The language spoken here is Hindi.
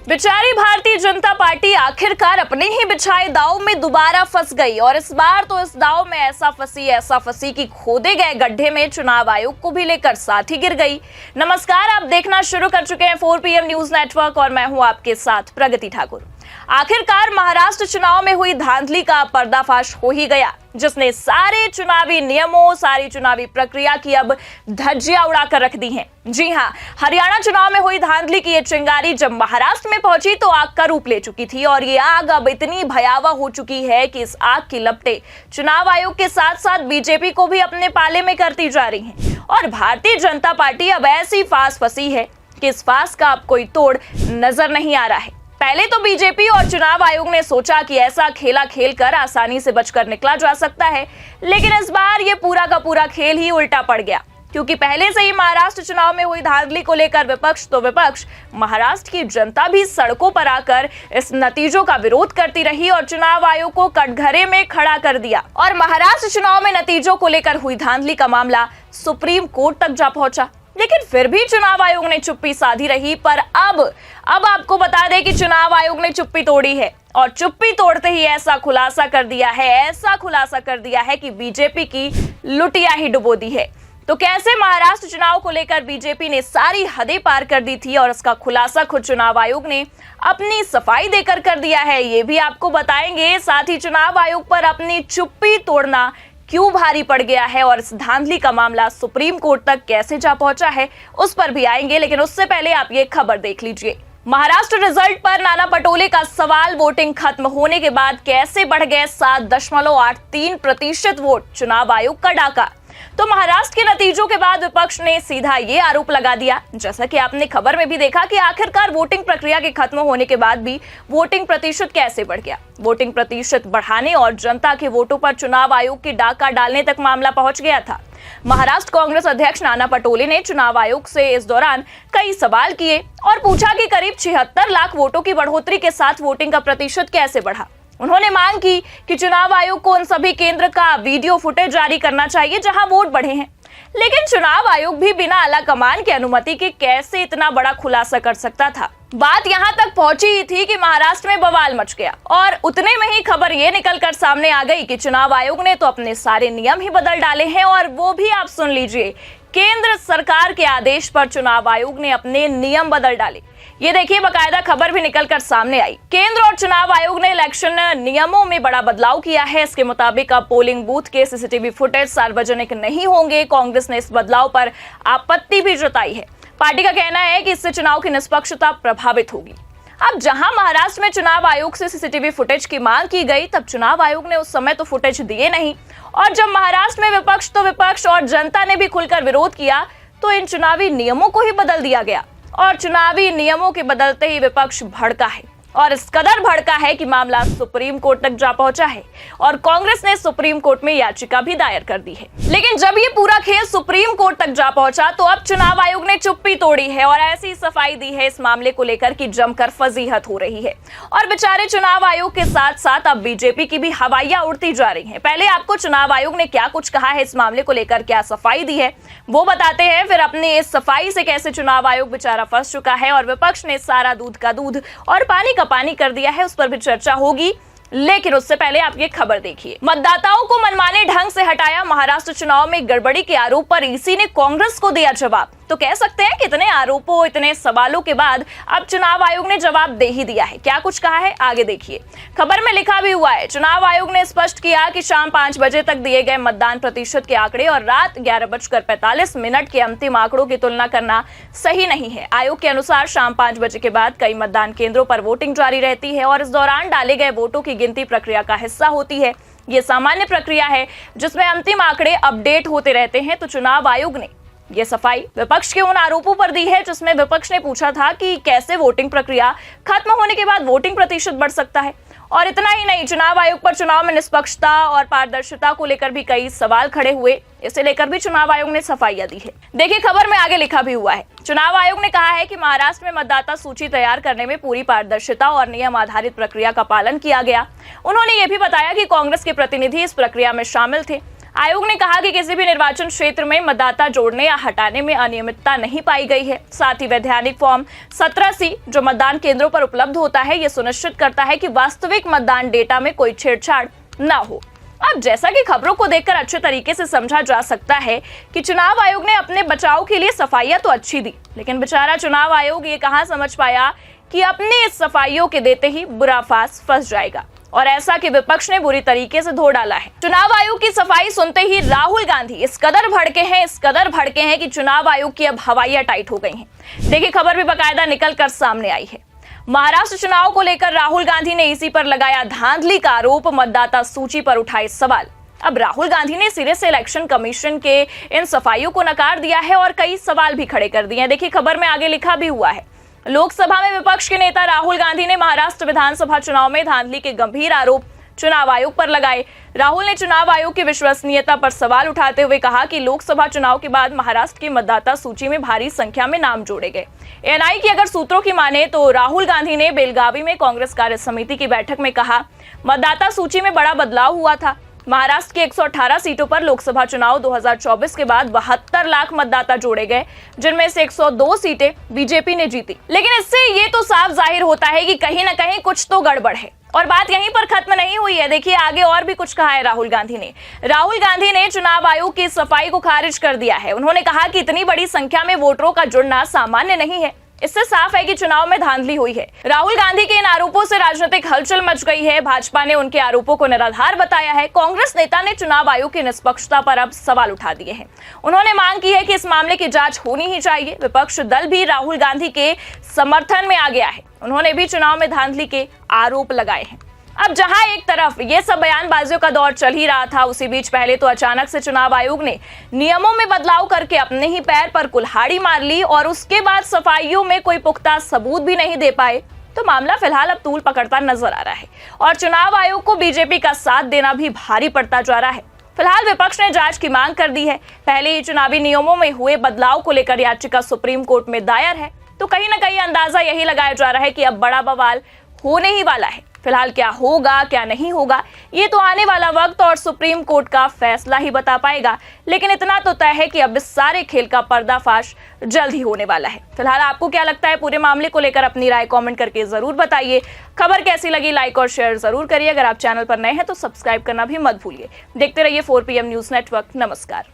बेचारी भारतीय जनता पार्टी आखिरकार अपने ही बिछाए दांव में दोबारा फंस गई और इस बार तो इस दांव में ऐसा फंसी कि खोदे गए गड्ढे में चुनाव आयोग को भी लेकर साथ ही गिर गई। नमस्कार, आप देखना शुरू कर चुके हैं 4 PM न्यूज नेटवर्क और मैं हूं आपके साथ प्रगति ठाकुर। आखिरकार महाराष्ट्र चुनाव में हुई धांधली का पर्दाफाश हो ही गया, जिसने सारे चुनावी नियमों, सारी चुनावी प्रक्रिया की अब धज्जियां उड़ाकर रख दी हैं। जी हां, हरियाणा चुनाव में हुई धांधली की ये चिंगारी जब महाराष्ट्र में पहुंची तो आग का रूप ले चुकी थी और ये आग अब इतनी भयावह हो चुकी है कि इस आग की लपटें चुनाव आयोग के साथ साथ बीजेपी को भी अपने पाले में करती जा रही हैं और भारतीय जनता पार्टी अब ऐसी फांस फंसी है कि इस फांस का अब कोई तोड़ नजर नहीं आ रहा है। पहले तो बीजेपी और चुनाव आयोग ने सोचा कि ऐसा खेला खेलकर आसानी से बचकर निकला जा सकता है, लेकिन इस बार ये पूरा का पूरा खेल ही उल्टा पड़ गया, क्योंकि पहले से ही महाराष्ट्र चुनाव में हुई धांधली को लेकर विपक्ष महाराष्ट्र की जनता भी सड़कों पर आकर इस नतीजों का विरोध करती रही और चुनाव आयोग को कटघरे में खड़ा कर दिया और महाराष्ट्र चुनाव में नतीजों को लेकर हुई धांधली का मामला सुप्रीम कोर्ट तक जा पहुंचा। लेकिन फिर भी चुनाव आयोग ने चुप्पी साधी रही। पर अब आपको बता दें कि चुनाव आयोग ने चुप्पी तोड़ी है और चुप्पी तोड़ते ही ऐसा खुलासा कर दिया है कि बीजेपी की लुटिया ही डुबो दी है। तो कैसे महाराष्ट्र चुनाव को लेकर बीजेपी ने सारी हदें पार कर दी थी और इसका खुलासा खुद चुनाव आयोग ने अपनी सफाई देकर कर दिया है, ये भी आपको बताएंगे। साथ ही चुनाव आयोग पर अपनी चुप्पी तोड़ना क्यों भारी पड़ गया है और इस धांधली का मामला सुप्रीम कोर्ट तक कैसे जा पहुंचा है, उस पर भी आएंगे। लेकिन उससे पहले आप ये खबर देख लीजिए। महाराष्ट्र रिजल्ट पर नाना पटोले का सवाल, वोटिंग खत्म होने के बाद कैसे बढ़ गए 7.83% वोट, चुनाव आयोग का डाका। तो महाराष्ट्र के नतीजों के बाद विपक्ष ने सीधा ये आरोप लगा दिया, जैसा कि आपने खबर में भी देखा, कि आखिरकार वोटिंग प्रक्रिया के खत्म होने के बाद भी वोटिंग प्रतिशत कैसे बढ़ गया। वोटिंग प्रतिशत बढ़ाने और जनता के वोटों पर चुनाव आयोग की डाका डालने तक मामला पहुंच गया था। महाराष्ट्र कांग्रेस अध्यक्ष नाना पटोले ने चुनाव आयोग से इस दौरान कई सवाल किए और पूछा कि करीब 76 लाख वोटों की बढ़ोतरी के साथ वोटिंग का प्रतिशत कैसे बढ़ा। उन्होंने मांग की कि चुनाव आयोग को उन सभी केंद्र का वीडियो फुटेज जारी करना चाहिए जहां वोट बढ़े हैं। लेकिन चुनाव आयोग भी बिना आला कमान की अनुमति के कैसे इतना बड़ा खुलासा कर सकता था। बात यहां तक पहुंची ही थी कि महाराष्ट्र में बवाल मच गया और उतने में ही खबर ये निकलकर सामने आ गई कि चुनाव आयोग ने तो अपने सारे नियम ही बदल डाले हैं और वो भी आप सुन लीजिए, केंद्र सरकार के आदेश पर चुनाव आयोग ने अपने नियम बदल डाले। ये देखिए, बाकायदा खबर भी निकलकर सामने आई। केंद्र और चुनाव आयोग ने इलेक्शन नियमों में बड़ा बदलाव किया है। इसके मुताबिक अब पोलिंग बूथ के सीसीटीवी फुटेज सार्वजनिक नहीं होंगे। कांग्रेस ने इस बदलाव पर आपत्ति भी जताई है। पार्टी का कहना है कि इससे चुनाव की निष्पक्षता प्रभावित होगी। अब जहां महाराष्ट्र में चुनाव आयोग से सीसीटीवी फुटेज की मांग की गई, तब चुनाव आयोग ने उस समय तो फुटेज दिए नहीं और जब महाराष्ट्र में विपक्ष और जनता ने भी खुलकर विरोध किया तो इन चुनावी नियमों को ही बदल दिया गया और चुनावी नियमों के बदलते ही विपक्ष भड़का है और इस कदर भड़का है कि मामला सुप्रीम कोर्ट तक जा पहुंचा है और कांग्रेस ने सुप्रीम कोर्ट में याचिका भी दायर कर दी है। लेकिन जब ये पूरा खेल सुप्रीम कोर्ट तक जा पहुंचा तो अब चुनाव आयोग ने चुप्पी तोड़ी है और ऐसी सफाई दी है इस मामले को लेकर कि जमकर फजीहत हो रही है और बेचारे चुनाव आयोग के साथ साथ अब बीजेपी की भी हवाइयां उड़ती जा रही है। पहले आपको चुनाव आयोग ने क्या कुछ कहा है इस मामले को लेकर, क्या सफाई दी है, वो बताते हैं। फिर अपनी इस सफाई से कैसे चुनाव आयोग बेचारा फंस चुका है और विपक्ष ने सारा दूध का दूध और पानी का पानी कर दिया है, उस पर भी चर्चा होगी। लेकिन उससे पहले आप ये खबर देखिए। मतदाताओं को मनमाने ढंग से हटाया, महाराष्ट्र चुनाव में गड़बड़ी के आरोप पर ईसी ने कांग्रेस को दिया जवाब। तो कह सकते हैं कि इतने आरोपों, इतने सवालों के बाद अब चुनाव आयोग ने जवाब दे ही दिया है। क्या कुछ कहा है आगे देखिए। खबर में लिखा भी हुआ है, चुनाव आयोग ने स्पष्ट किया कि शाम 5 बजे तक दिए गए मतदान प्रतिशत के आंकड़े और रात 11:45 के अंतिम आंकड़ों की तुलना करना सही नहीं है। आयोग के अनुसार शाम 5 बजे के बाद कई मतदान केंद्रों पर वोटिंग जारी रहती है और इस दौरान डाले गए वोटों की गिनती प्रक्रिया का हिस्सा होती है। ये सामान्य प्रक्रिया है जिसमें अंतिम आंकड़े अपडेट होते रहते हैं। तो चुनाव आयोग ने ये सफाई विपक्ष के उन आरोपों पर दी है जिसमें विपक्ष ने पूछा था कि कैसे वोटिंग प्रक्रिया खत्म होने के बाद वोटिंग प्रतिशत बढ़ सकता है। और इतना ही नहीं, चुनाव आयोग पर चुनाव में निष्पक्षता और पारदर्शिता को लेकर भी कई सवाल खड़े हुए। इसे लेकर भी चुनाव आयोग ने सफाइयां दी है। देखिए, खबर में आगे लिखा भी हुआ है, चुनाव आयोग ने कहा है कि महाराष्ट्र में मतदाता सूची तैयार करने में पूरी पारदर्शिता और नियम आधारित प्रक्रिया का पालन किया गया। उन्होंने ये भी बताया कि कांग्रेस के प्रतिनिधि इस प्रक्रिया में शामिल थे। आयोग ने कहा कि किसी भी निर्वाचन क्षेत्र में मतदाता जोड़ने या हटाने में अनियमितता नहीं पाई गई है। साथ ही वैधानिक फॉर्म 17C जो मतदान केंद्रों पर उपलब्ध होता है, ये सुनिश्चित करता है कि वास्तविक मतदान डेटा में कोई छेड़छाड़ न हो। अब जैसा कि खबरों को देखकर अच्छे तरीके से समझा जा सकता है कि चुनाव आयोग ने अपने बचाव के लिए सफाइयां तो अच्छी दी, लेकिन बेचारा चुनाव आयोग ये कहां समझ पाया कि अपने इस सफाइयों के देते ही बुरा फंस जाएगा, और ऐसा कि विपक्ष ने बुरी तरीके से धो डाला है। चुनाव आयोग की सफाई सुनते ही राहुल गांधी इस कदर भड़के हैं कि चुनाव आयोग की अब हवाइयां टाइट हो गई हैं। देखिए, खबर भी बाकायदा निकल कर सामने आई है। महाराष्ट्र चुनाव को लेकर राहुल गांधी ने इसी पर लगाया धांधली का आरोप, मतदाता सूची पर उठाए सवाल। अब राहुल गांधी ने सिरे से इलेक्शन कमीशन के इन सफाइयों को नकार दिया है और कई सवाल भी खड़े कर दिए हैं। देखिए, खबर में आगे लिखा भी हुआ है। लोकसभा में विपक्ष के नेता राहुल गांधी ने महाराष्ट्र विधानसभा चुनाव में धांधली के गंभीर आरोप चुनाव आयोग पर लगाए। राहुल ने चुनाव आयोग की विश्वसनीयता पर सवाल उठाते हुए कहा कि लोकसभा चुनाव के बाद महाराष्ट्र की मतदाता सूची में भारी संख्या में नाम जोड़े गए। एएनआई की अगर सूत्रों की माने तो राहुल गांधी ने बेलगावी में कांग्रेस कार्य समिति की बैठक में कहा, मतदाता सूची में बड़ा बदलाव हुआ था। महाराष्ट्र की 118 सीटों पर लोकसभा चुनाव 2024 के बाद 72 लाख मतदाता जोड़े गए, जिनमें से 102 सीटें बीजेपी ने जीती। लेकिन इससे ये तो साफ जाहिर होता है कि कहीं न कहीं कुछ तो गड़बड़ है, और बात यहीं पर खत्म नहीं हुई है। देखिए, आगे और भी कुछ कहा है राहुल गांधी ने चुनाव आयोग की सफाई को खारिज कर दिया है। उन्होंने कहा कि इतनी बड़ी संख्या में वोटरों का जुड़ना सामान्य नहीं है, इससे साफ है कि चुनाव में धांधली हुई है। राहुल गांधी के इन आरोपों से राजनीतिक हलचल मच गई है। भाजपा ने उनके आरोपों को निराधार बताया है। कांग्रेस नेता ने चुनाव आयोग की निष्पक्षता पर अब सवाल उठा दिए हैं। उन्होंने मांग की है कि इस मामले की जांच होनी ही चाहिए। विपक्ष दल भी राहुल गांधी के समर्थन में आ गया है। उन्होंने भी चुनाव में धांधली के आरोप लगाए हैं। अब जहां एक तरफ ये सब बयानबाजियों का दौर चल ही रहा था, उसी बीच पहले तो अचानक से चुनाव आयोग ने नियमों में बदलाव करके अपने ही पैर पर कुल्हाड़ी मार ली, और उसके बाद सफाइयों में कोई पुख्ता सबूत भी नहीं दे पाए। तो मामला फिलहाल अब तूल पकड़ता नजर आ रहा है, और चुनाव आयोग को बीजेपी का साथ देना भी भारी पड़ता जा रहा है। फिलहाल विपक्ष ने जांच की मांग कर दी है। पहले ही चुनावी नियमों में हुए बदलाव को लेकर याचिका सुप्रीम कोर्ट में दायर है, तो कहीं ना कहीं अंदाजा यही लगाया जा रहा है कि अब बड़ा बवाल होने ही वाला है। फिलहाल क्या होगा क्या नहीं होगा, ये तो आने वाला वक्त और सुप्रीम कोर्ट का फैसला ही बता पाएगा। लेकिन इतना तो तय है कि अब इस सारे खेल का पर्दाफाश जल्द ही होने वाला है। फिलहाल आपको क्या लगता है पूरे मामले को लेकर, अपनी राय कमेंट करके जरूर बताइए। खबर कैसी लगी लाइक और शेयर जरूर करिए। अगर आप चैनल पर नए हैं तो सब्सक्राइब करना भी मत भूलिए। देखते रहिए 4PM न्यूज नेटवर्क। नमस्कार।